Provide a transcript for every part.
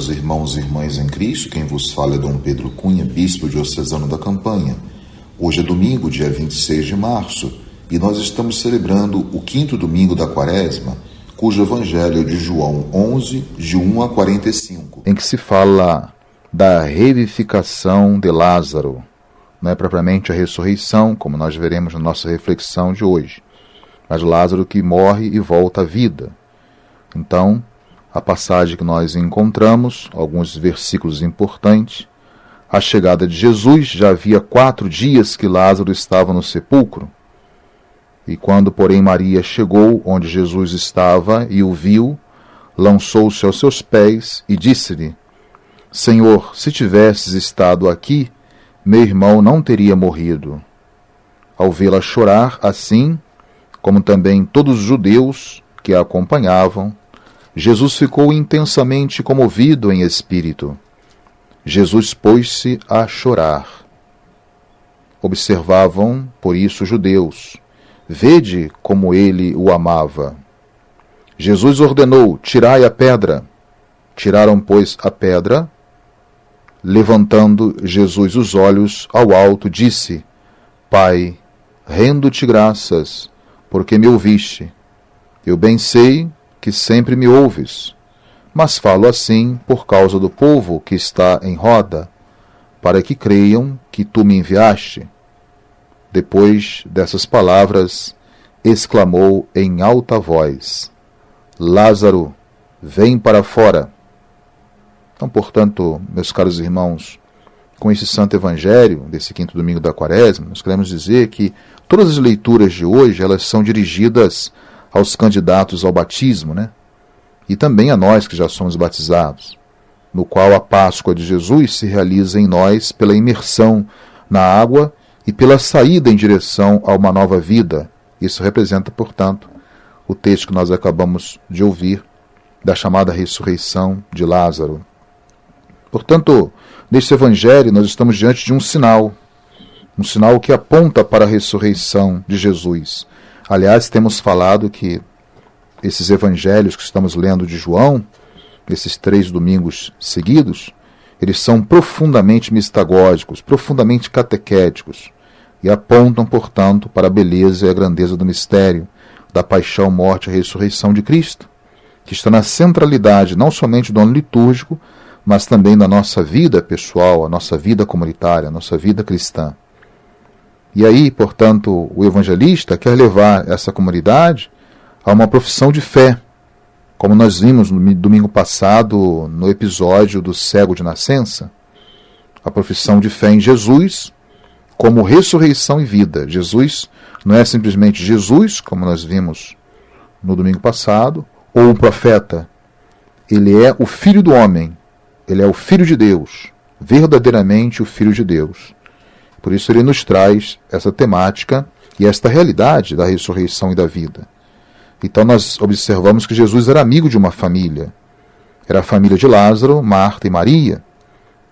caros irmãos e irmãs em Cristo, quem vos fala é Dom Pedro Cunha, bispo diocesano da Campanha. Hoje é domingo, dia 26 de março, e nós estamos celebrando o quinto domingo da Quaresma, cujo evangelho é de João 11, de 1 a 45. Em que se fala da revivificação de Lázaro. Não é propriamente a ressurreição, como nós veremos na nossa reflexão de hoje, mas Lázaro que morre e volta à vida. Então, a passagem que nós encontramos, alguns versículos importantes, a chegada de Jesus, já havia 4 dias que Lázaro estava no sepulcro, e quando, porém, Maria chegou onde Jesus estava e o viu, lançou-se aos seus pés e disse-lhe: Senhor, se tivesses estado aqui, meu irmão não teria morrido. Ao vê-la chorar assim, como também todos os judeus que a acompanhavam, Jesus ficou intensamente comovido em espírito. Jesus pôs-se a chorar. Observavam, por isso, os judeus. Vede como ele o amava. Jesus ordenou: tirai a pedra. Tiraram, pois, a pedra. Levantando Jesus os olhos ao alto, disse: Pai, rendo-te graças, porque me ouviste. Eu bem sei que sempre me ouves, mas falo assim por causa do povo que está em roda, para que creiam que tu me enviaste. Depois dessas palavras, exclamou em alta voz: Lázaro, vem para fora. Então, portanto, meus caros irmãos, com esse santo evangelho, desse quinto domingo da Quaresma, nós queremos dizer que todas as leituras de hoje, elas são dirigidas aos candidatos ao batismo, né? E também a nós que já somos batizados, no qual a Páscoa de Jesus se realiza em nós pela imersão na água e pela saída em direção a uma nova vida. Isso representa, portanto, o texto que nós acabamos de ouvir da chamada ressurreição de Lázaro. Portanto, neste evangelho nós estamos diante de um sinal que aponta para a ressurreição de Jesus. Aliás, temos falado que esses evangelhos que estamos lendo de João, esses 3 domingos seguidos, eles são profundamente mistagógicos, profundamente catequéticos, e apontam, portanto, para a beleza e a grandeza do mistério da paixão, morte e ressurreição de Cristo, que está na centralidade não somente do ano litúrgico, mas também da nossa vida pessoal, a nossa vida comunitária, a nossa vida cristã. E aí, portanto, o evangelista quer levar essa comunidade a uma profissão de fé, como nós vimos no domingo passado, no episódio do cego de nascença, a profissão de fé em Jesus como ressurreição e vida. Jesus não é simplesmente Jesus, como nós vimos no domingo passado, ou um profeta. Ele é o Filho do homem, ele é o Filho de Deus, verdadeiramente o Filho de Deus. Por isso ele nos traz essa temática e esta realidade da ressurreição e da vida. Então nós observamos que Jesus era amigo de uma família. Era a família de Lázaro, Marta e Maria,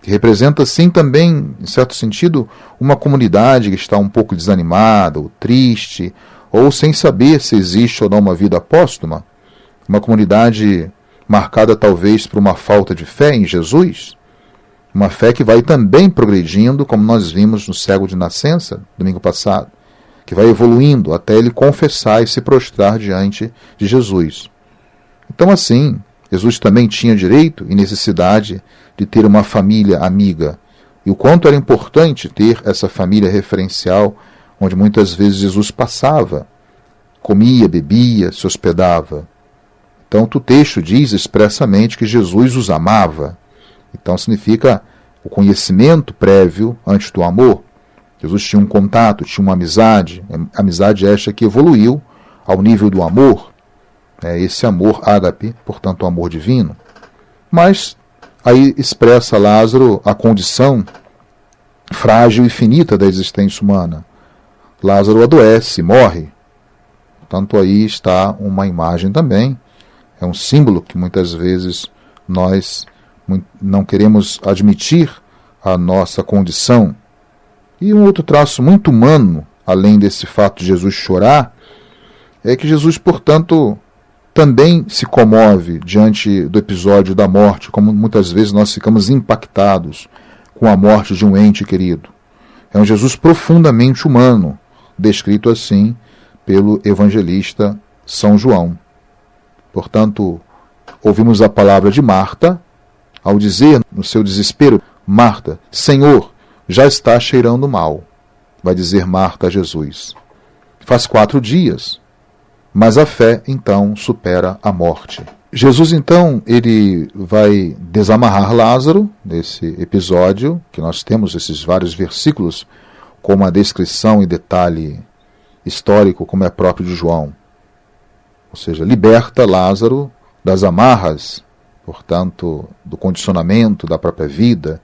que representa, sim, também, em certo sentido, uma comunidade que está um pouco desanimada, ou triste, ou sem saber se existe ou não uma vida póstuma. Uma comunidade marcada talvez por uma falta de fé em Jesus. Uma fé que vai também progredindo, como nós vimos no cego de nascença, domingo passado, que vai evoluindo até ele confessar e se prostrar diante de Jesus. Então, assim, Jesus também tinha direito e necessidade de ter uma família amiga. E o quanto era importante ter essa família referencial, onde muitas vezes Jesus passava, comia, bebia, se hospedava. Então, o texto diz expressamente que Jesus os amava. Então significa o conhecimento prévio antes do amor. Jesus tinha um contato, tinha uma amizade. Amizade esta que evoluiu ao nível do amor. Esse amor ágape, portanto o amor divino. Mas aí expressa Lázaro a condição frágil e finita da existência humana. Lázaro adoece, morre. Portanto aí está uma imagem também. É um símbolo que muitas vezes nós não queremos admitir a nossa condição. E um outro traço muito humano, além desse fato de Jesus chorar, é que Jesus, portanto, também se comove diante do episódio da morte, como muitas vezes nós ficamos impactados com a morte de um ente querido. É um Jesus profundamente humano, descrito assim pelo evangelista São João. Portanto, ouvimos a palavra de Marta, ao dizer no seu desespero, Marta, Senhor, já está cheirando mal, vai dizer Marta a Jesus. Faz 4 dias, mas a fé, então, supera a morte. Jesus, então, ele vai desamarrar Lázaro, nesse episódio, que nós temos esses vários versículos, com uma descrição e detalhe histórico, como é próprio de João. Ou seja, liberta Lázaro das amarras, portanto, do condicionamento da própria vida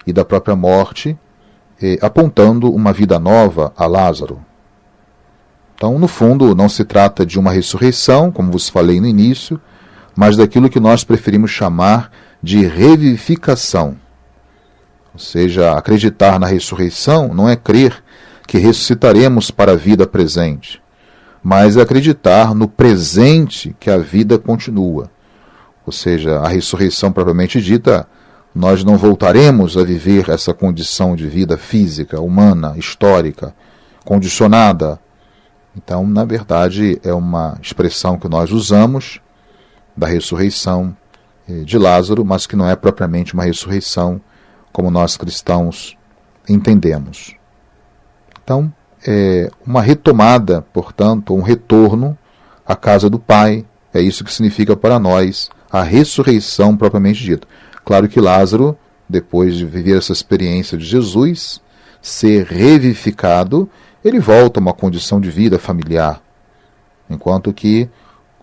e da própria morte, apontando uma vida nova a Lázaro. Então, no fundo, não se trata de uma ressurreição, como vos falei no início, mas daquilo que nós preferimos chamar de revivificação. Ou seja, acreditar na ressurreição não é crer que ressuscitaremos para a vida presente, mas acreditar no presente que a vida continua. Ou seja, a ressurreição propriamente dita, nós não voltaremos a viver essa condição de vida física, humana, histórica, condicionada. Então, na verdade, é uma expressão que nós usamos da ressurreição de Lázaro, mas que não é propriamente uma ressurreição como nós cristãos entendemos. Então, é uma retomada, portanto, um retorno à casa do Pai. É isso que significa para nós a ressurreição propriamente dita. Claro que Lázaro, depois de viver essa experiência de Jesus, ser revivificado, ele volta a uma condição de vida familiar. Enquanto que,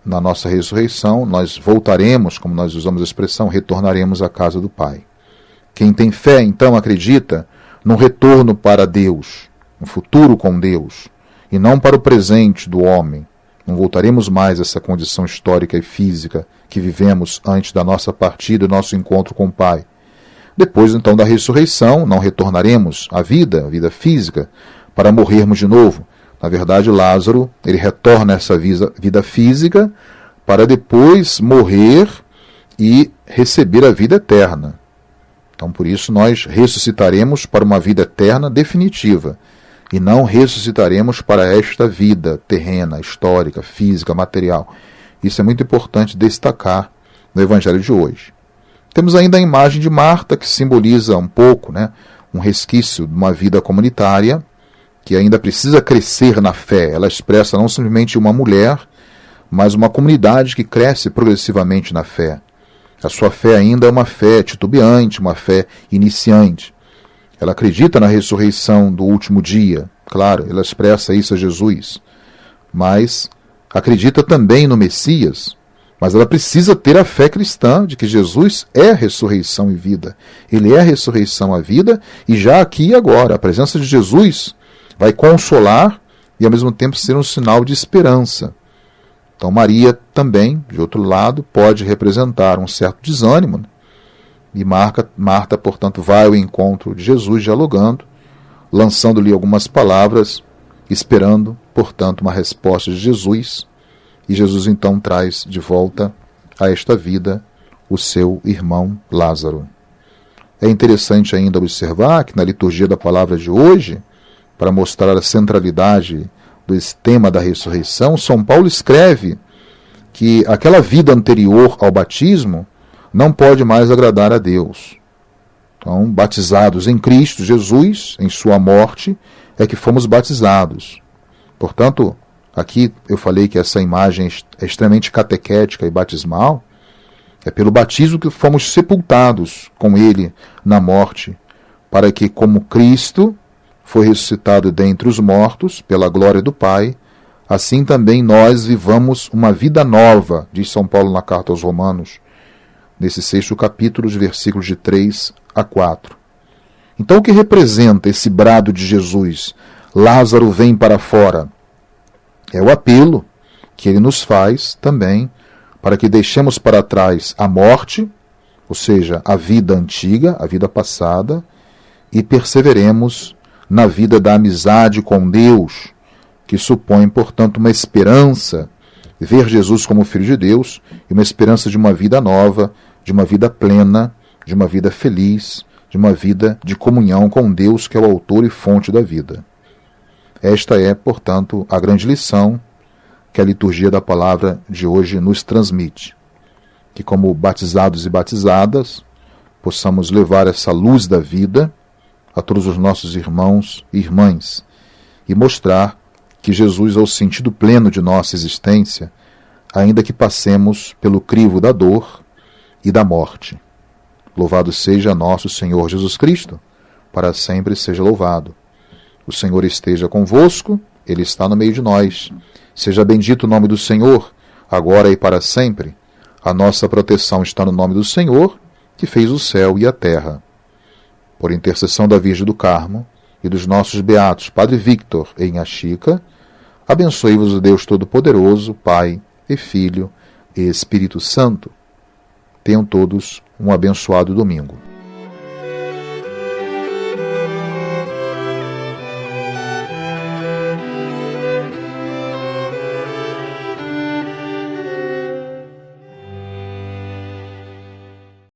na nossa ressurreição, nós voltaremos, como nós usamos a expressão, retornaremos à casa do Pai. Quem tem fé, então, acredita no retorno para Deus, no futuro com Deus, e não para o presente do homem. Não voltaremos mais a essa condição histórica e física que vivemos antes da nossa partida e do nosso encontro com o Pai. Depois, então, da ressurreição, não retornaremos à vida, física, para morrermos de novo. Na verdade, Lázaro, ele retorna a essa vida física para depois morrer e receber a vida eterna. Então, por isso, nós ressuscitaremos para uma vida eterna definitiva e não ressuscitaremos para esta vida terrena, histórica, física, material. Isso é muito importante destacar no Evangelho de hoje. Temos ainda a imagem de Marta, que simboliza um pouco, um resquício de uma vida comunitária, que ainda precisa crescer na fé. Ela expressa não simplesmente uma mulher, mas uma comunidade que cresce progressivamente na fé. A sua fé ainda é uma fé titubeante, uma fé iniciante. Ela acredita na ressurreição do último dia. Claro, ela expressa isso a Jesus. Mas acredita também no Messias. Mas ela precisa ter a fé cristã de que Jesus é ressurreição e vida. Ele é a ressurreição e a vida, e já aqui e agora, a presença de Jesus vai consolar e ao mesmo tempo ser um sinal de esperança. Então Maria também, de outro lado, pode representar um certo desânimo. E Marta, portanto, vai ao encontro de Jesus dialogando, lançando-lhe algumas palavras, esperando, portanto, uma resposta de Jesus. E Jesus então traz de volta a esta vida o seu irmão Lázaro. É interessante ainda observar que na liturgia da palavra de hoje, para mostrar a centralidade desse tema da ressurreição, São Paulo escreve que aquela vida anterior ao batismo não pode mais agradar a Deus. Então, batizados em Cristo Jesus, em sua morte, é que fomos batizados. Portanto, aqui eu falei que essa imagem é extremamente catequética e batismal. É pelo batismo que fomos sepultados com Ele na morte, para que, como Cristo foi ressuscitado dentre os mortos, pela glória do Pai, assim também nós vivamos uma vida nova, diz São Paulo na carta aos Romanos, nesse 6º capítulo, os versículos de 3 a 4. Então, o que representa esse brado de Jesus? Lázaro vem para fora. É o apelo que ele nos faz também para que deixemos para trás a morte, ou seja, a vida antiga, a vida passada, e perseveremos na vida da amizade com Deus, que supõe, portanto, uma esperança ver Jesus como Filho de Deus e uma esperança de uma vida nova, de uma vida plena, de uma vida feliz, de uma vida de comunhão com Deus, que é o autor e fonte da vida. Esta é, portanto, a grande lição que a liturgia da palavra de hoje nos transmite. Que, como batizados e batizadas, possamos levar essa luz da vida a todos os nossos irmãos e irmãs e mostrar que Jesus é o sentido pleno de nossa existência, ainda que passemos pelo crivo da dor e da morte. Louvado seja nosso Senhor Jesus Cristo, para sempre seja louvado. O Senhor esteja convosco, Ele está no meio de nós. Seja bendito o nome do Senhor, agora e para sempre. A nossa proteção está no nome do Senhor, que fez o céu e a terra. Por intercessão da Virgem do Carmo e dos nossos beatos Padre Victor e Inha Chica, abençoe-vos o Deus Todo-Poderoso, Pai e Filho e Espírito Santo. Tenham todos um abençoado domingo.